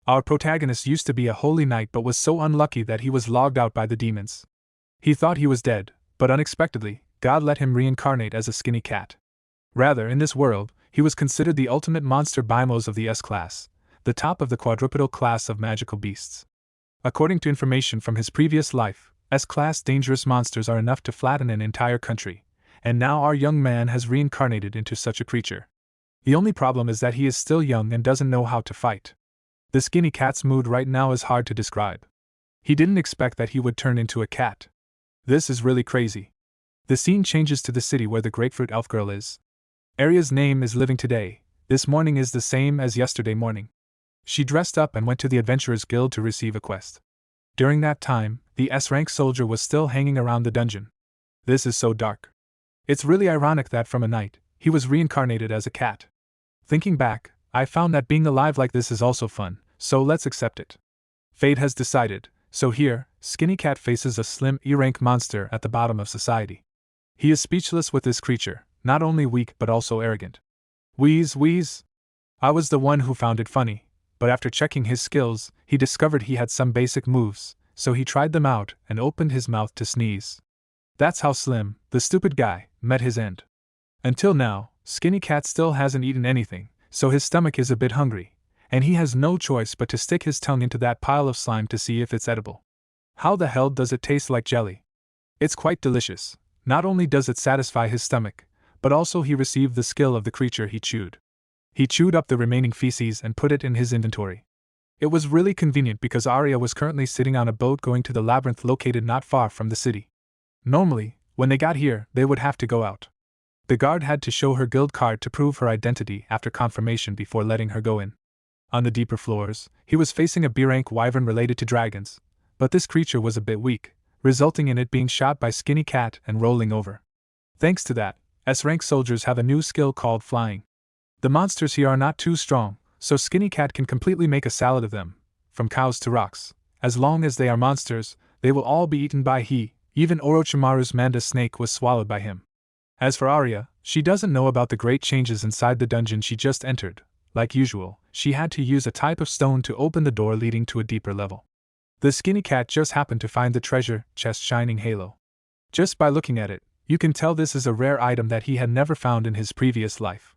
Our protagonist used to be a holy knight but was so unlucky that he was logged out by the demons. He thought he was dead, but unexpectedly, God let him reincarnate as a skinny cat. Rather, in this world, he was considered the ultimate monster bimos of the S-class, the top of the quadrupedal class of magical beasts. According to information from his previous life, S-class dangerous monsters are enough to flatten an entire country, and now our young man has reincarnated into such a creature. The only problem is that he is still young and doesn't know how to fight. The skinny cat's mood right now is hard to describe. He didn't expect that he would turn into a cat. This is really crazy. The scene changes to the city where the grapefruit elf girl is. Aria's name is Living Today. This morning is the same as yesterday morning. She dressed up and went to the Adventurers Guild to receive a quest. During that time, the S-rank soldier was still hanging around the dungeon. This is so dark. It's really ironic that from a knight, he was reincarnated as a cat. Thinking back, I found that being alive like this is also fun, so let's accept it. Fate has decided, so here, Skinny Cat faces a slim E-rank monster at the bottom of society. He is speechless with this creature, not only weak but also arrogant. Wheeze, wheeze. I was the one who found it funny, but after checking his skills, he discovered he had some basic moves, so he tried them out and opened his mouth to sneeze. That's how Slim, the stupid guy, met his end. Until now, Skinny Cat still hasn't eaten anything, so his stomach is a bit hungry, and he has no choice but to stick his tongue into that pile of slime to see if it's edible. How the hell does it taste like jelly? It's quite delicious. Not only does it satisfy his stomach, but also he received the skill of the creature he chewed. He chewed up the remaining feces and put it in his inventory. It was really convenient because Arya was currently sitting on a boat going to the labyrinth located not far from the city. Normally, when they got here, they would have to go out. The guard had to show her guild card to prove her identity after confirmation before letting her go in. On the deeper floors, he was facing a B-rank wyvern related to dragons, but this creature was a bit weak, resulting in it being shot by Skinny Cat and rolling over. Thanks to that, S-rank soldiers have a new skill called flying. The monsters here are not too strong, so Skinny Cat can completely make a salad of them, from cows to rocks. As long as they are monsters, they will all be eaten by he. Even Orochimaru's manda snake was swallowed by him. As for Arya, she doesn't know about the great changes inside the dungeon she just entered. Like usual, she had to use a type of stone to open the door leading to a deeper level. The Skinny Cat just happened to find the treasure chest shining halo. Just by looking at it, you can tell this is a rare item that he had never found in his previous life.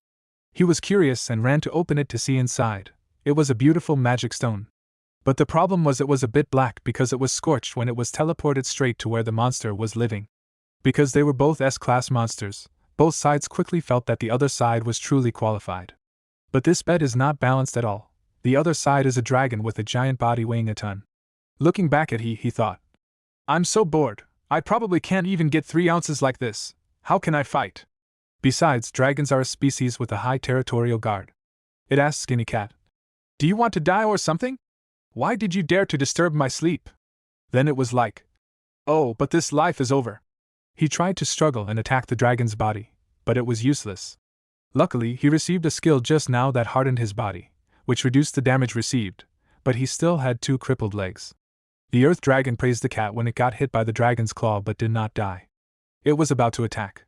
He was curious and ran to open it to see inside. It was a beautiful magic stone. But the problem was it was a bit black because it was scorched when it was teleported straight to where the monster was living. Because they were both S-class monsters, both sides quickly felt that the other side was truly qualified. But this bet is not balanced at all. The other side is a dragon with a giant body weighing a ton. Looking back at he thought, I'm so bored, I probably can't even get 3 ounces like this. How can I fight? Besides, dragons are a species with a high territorial guard. It asked Skinny Cat, do you want to die or something? Why did you dare to disturb my sleep? Then it was like, oh, but this life is over. He tried to struggle and attack the dragon's body, but it was useless. Luckily, he received a skill just now that hardened his body, which reduced the damage received, but he still had 2 crippled legs. The earth dragon praised the cat when it got hit by the dragon's claw but did not die. It was about to attack.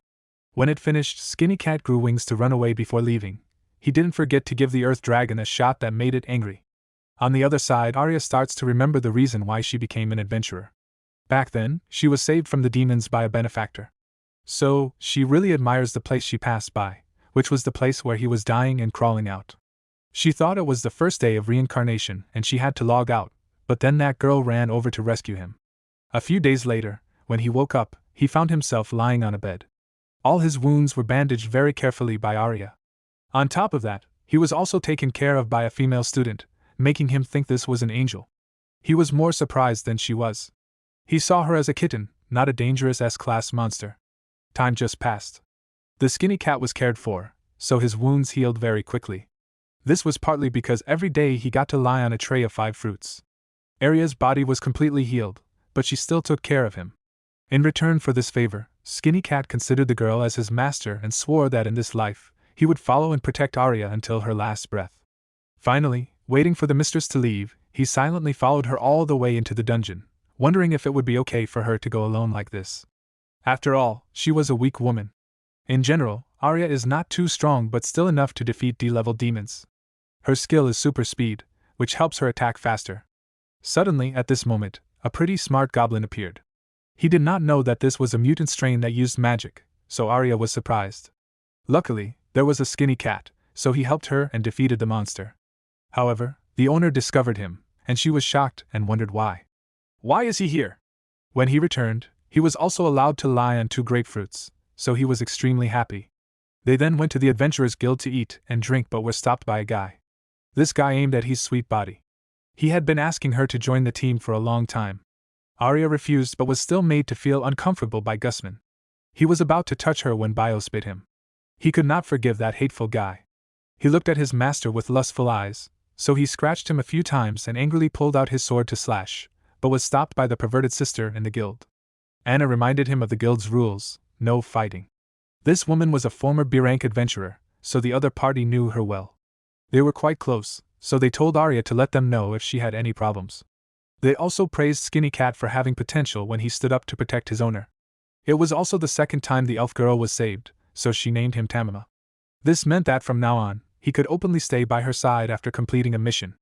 When it finished, Skinny Cat grew wings to run away before leaving. He didn't forget to give the earth dragon a shot that made it angry. On the other side, Arya starts to remember the reason why she became an adventurer. Back then, she was saved from the demons by a benefactor. So, she really admires the place she passed by, which was the place where he was dying and crawling out. She thought it was the first day of reincarnation and she had to log out, but then that girl ran over to rescue him. A few days later, when he woke up, he found himself lying on a bed. All his wounds were bandaged very carefully by Arya. On top of that, he was also taken care of by a female student, making him think this was an angel. He was more surprised than she was. He saw her as a kitten, not a dangerous S-class monster. Time just passed. The Skinny Cat was cared for, so his wounds healed very quickly. This was partly because every day he got to lie on a tray of 5 fruits. Arya's body was completely healed, but she still took care of him. In return for this favor, Skinny Cat considered the girl as his master and swore that in this life, he would follow and protect Arya until her last breath. Finally, waiting for the mistress to leave, he silently followed her all the way into the dungeon, wondering if it would be okay for her to go alone like this. After all, she was a weak woman. In general, Arya is not too strong but still enough to defeat D-level demons. Her skill is super speed, which helps her attack faster. Suddenly, at this moment, a pretty smart goblin appeared. He did not know that this was a mutant strain that used magic, so Arya was surprised. Luckily, there was a skinny cat, so he helped her and defeated the monster. However, the owner discovered him, and she was shocked and wondered why. Why is he here? When he returned, he was also allowed to lie on 2 grapefruits, so he was extremely happy. They then went to the Adventurers Guild to eat and drink but were stopped by a guy. This guy aimed at his sweet body. He had been asking her to join the team for a long time. Arya refused but was still made to feel uncomfortable by Gusman. He was about to touch her when Bio spit him. He could not forgive that hateful guy. He looked at his master with lustful eyes, so he scratched him a few times and angrily pulled out his sword to slash, but was stopped by the perverted sister in the guild. Anna reminded him of the guild's rules: no fighting. This woman was a former B-rank adventurer, so the other party knew her well. They were quite close, so they told Arya to let them know if she had any problems. They also praised Skinny Cat for having potential when he stood up to protect his owner. It was also the second time the elf girl was saved, so she named him Tamima. This meant that from now on, he could openly stay by her side after completing a mission.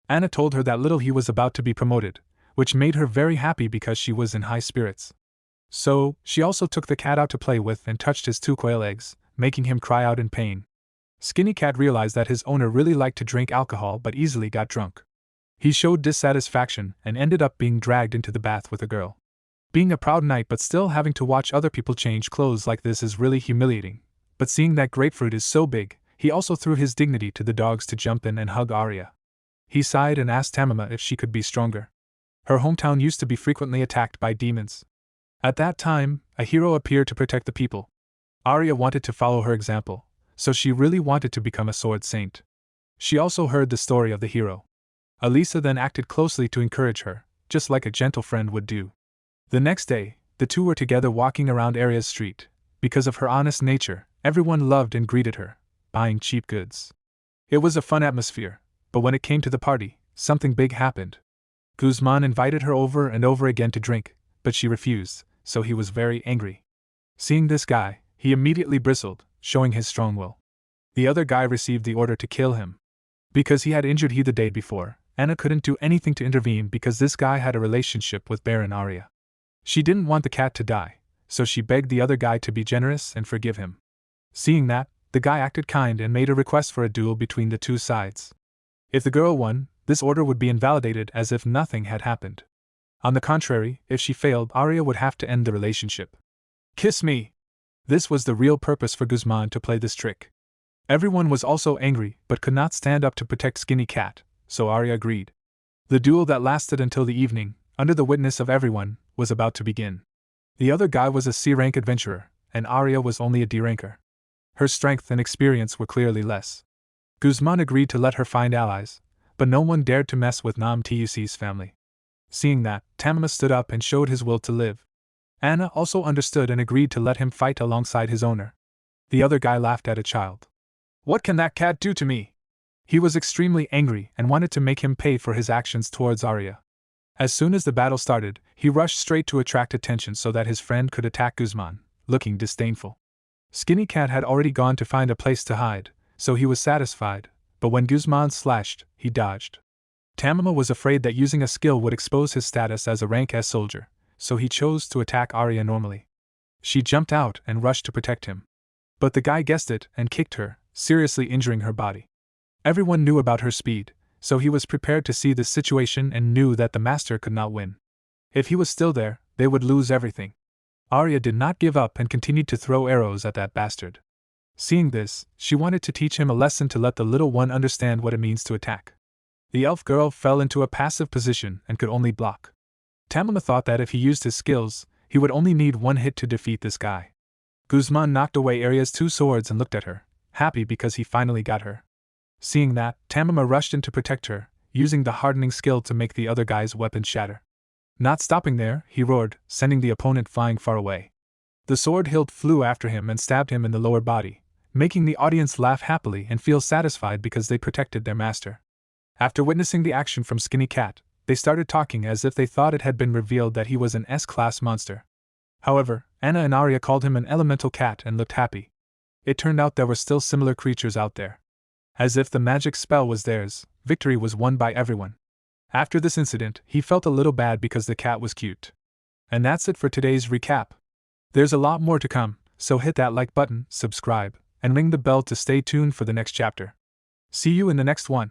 Anna told her that little he was about to be promoted, which made her very happy because she was in high spirits. So, she also took the cat out to play with and touched his 2 quail eggs, making him cry out in pain. Skinny Cat realized that his owner really liked to drink alcohol but easily got drunk. He showed dissatisfaction and ended up being dragged into the bath with a girl. Being a proud knight but still having to watch other people change clothes like this is really humiliating, but seeing that grapefruit is so big, he also threw his dignity to the dogs to jump in and hug Arya. He sighed and asked Tamima if she could be stronger. Her hometown used to be frequently attacked by demons. At that time, a hero appeared to protect the people. Arya wanted to follow her example, so she really wanted to become a sword saint. She also heard the story of the hero. Alisa then acted closely to encourage her, just like a gentle friend would do. The next day, the two were together walking around Arya's street. Because of her honest nature, everyone loved and greeted her, buying cheap goods. It was a fun atmosphere, but when it came to the party, something big happened. Guzman invited her over and over again to drink, but she refused, so he was very angry. Seeing this guy, he immediately bristled, showing his strong will. The other guy received the order to kill him. Because he had injured he the day before, Anna couldn't do anything to intervene because this guy had a relationship with Baron Arya. She didn't want the cat to die, so she begged the other guy to be generous and forgive him. Seeing that, the guy acted kind and made a request for a duel between the two sides. If the girl won, this order would be invalidated as if nothing had happened. On the contrary, if she failed, Arya would have to end the relationship. Kiss me! This was the real purpose for Guzman to play this trick. Everyone was also angry but could not stand up to protect Skinny Cat, so Arya agreed. The duel that lasted until the evening, under the witness of everyone, was about to begin. The other guy was a C-rank adventurer, and Arya was only a D-ranker. Her strength and experience were clearly less. Guzman agreed to let her find allies, but no one dared to mess with Nam Tuc's family. Seeing that, Tamima stood up and showed his will to live. Anna also understood and agreed to let him fight alongside his owner. The other guy laughed at a child. What can that cat do to me? He was extremely angry and wanted to make him pay for his actions towards Arya. As soon as the battle started, he rushed straight to attract attention so that his friend could attack Guzman, looking disdainful. Skinny Cat had already gone to find a place to hide, so he was satisfied, but when Guzman slashed, he dodged. Tamima was afraid that using a skill would expose his status as a rank S soldier, so he chose to attack Arya normally. She jumped out and rushed to protect him. But the guy guessed it and kicked her, seriously injuring her body. Everyone knew about her speed, so he was prepared to see this situation and knew that the master could not win. If he was still there, they would lose everything. Arya did not give up and continued to throw arrows at that bastard. Seeing this, she wanted to teach him a lesson to let the little one understand what it means to attack. The elf girl fell into a passive position and could only block. Tamima thought that if he used his skills, he would only need one hit to defeat this guy. Guzman knocked away Arya's 2 swords and looked at her, happy because he finally got her. Seeing that, Tamima rushed in to protect her, using the hardening skill to make the other guy's weapon shatter. Not stopping there, he roared, sending the opponent flying far away. The sword hilt flew after him and stabbed him in the lower body, making the audience laugh happily and feel satisfied because they protected their master. After witnessing the action from Skinny Cat, they started talking as if they thought it had been revealed that he was an S-class monster. However, Anna and Arya called him an elemental cat and looked happy. It turned out there were still similar creatures out there. As if the magic spell was theirs, victory was won by everyone. After this incident, he felt a little bad because the cat was cute. And that's it for today's recap. There's a lot more to come, so hit that like button, subscribe, and ring the bell to stay tuned for the next chapter. See you in the next one.